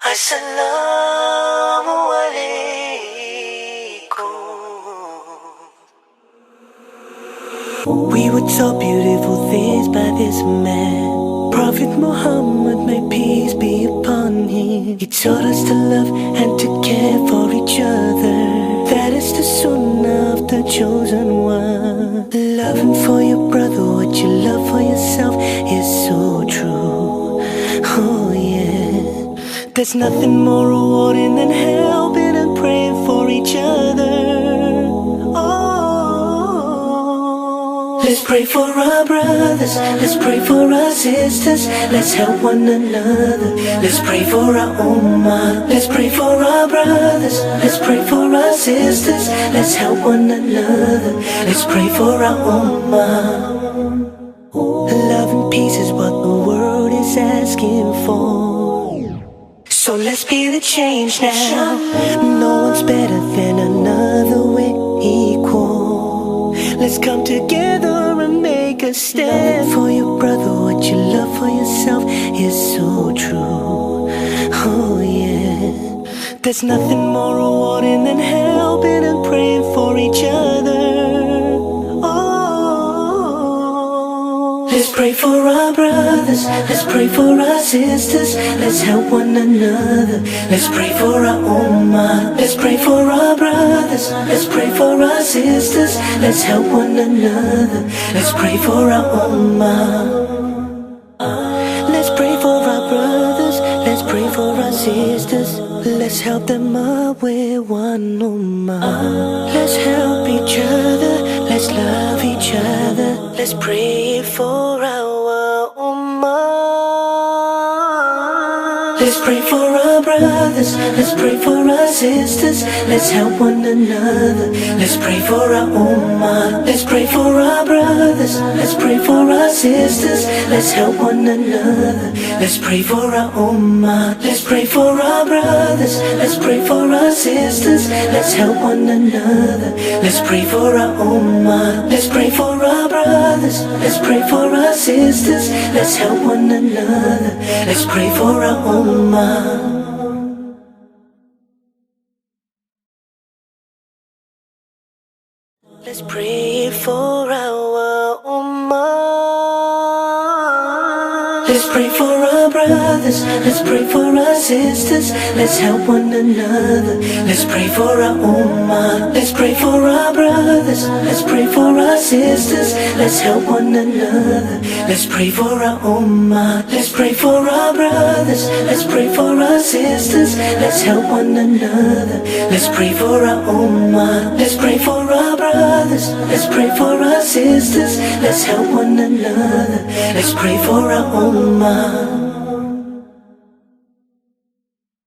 Assalamu alaikum. We were taught beautiful things by this man, Prophet Muhammad, may peace be upon him. He taught us to love and to care for each other. That is the sunnah of the chosen one. Loving for your brother what you love for yourself is so true. Oh yeah. There's nothing more rewarding than helping and praying for each other. Oh, let's pray for our brothers, let's pray for our sisters, let's help one another. Let's pray for our ummah, let's pray for our brothers, let's pray for our sisters, let's help one another. Let's pray for our ummah. Love and peace is what the world is asking for. So let's be the change now. No one's better than another, we're equal. Let's come together and make a stand. For your brother what you love for yourself is so true. Oh yeah. There's nothing more rewarding than helping and praying for each other. Let's pray for our brothers, let's pray for our sisters, let's help one another. Let's pray for our ummah, let's pray for our brothers, let's pray for our sisters, let's help one another. Let's pray for our ummah. Let's pray for our brothers, let's pray for our sisters, let's help them up with one ummah. Let's help each other, let's love each other. Let's pray for our ummah. Let's pray for our brothers, let's pray for our sisters, let's help one another. Let's pray for our ummah. Let's pray for our brothers, let's pray for our sisters, let's help one another. Let's pray for our ummah. Let's pray for our brothers, let's pray for our sisters, let's help one another. Let's pray for our ummah. Let's pray for our brothers, let's pray for our sisters, let's help one another. Let's pray for our ummah. Let's pray for our ummah. Let's pray for our brothers, let's pray for our sisters, let's help one another. Let's pray for our ummah. Let's pray for our brothers, let's pray for our sisters, let's help one another. Let's pray for our ummah. Let's pray for our brothers, let's pray for our sisters, let's help one another. Let's pray for our ummah. Let's pray for our brothers, let's pray for our sisters, let's help one another. Let's pray for our ummah.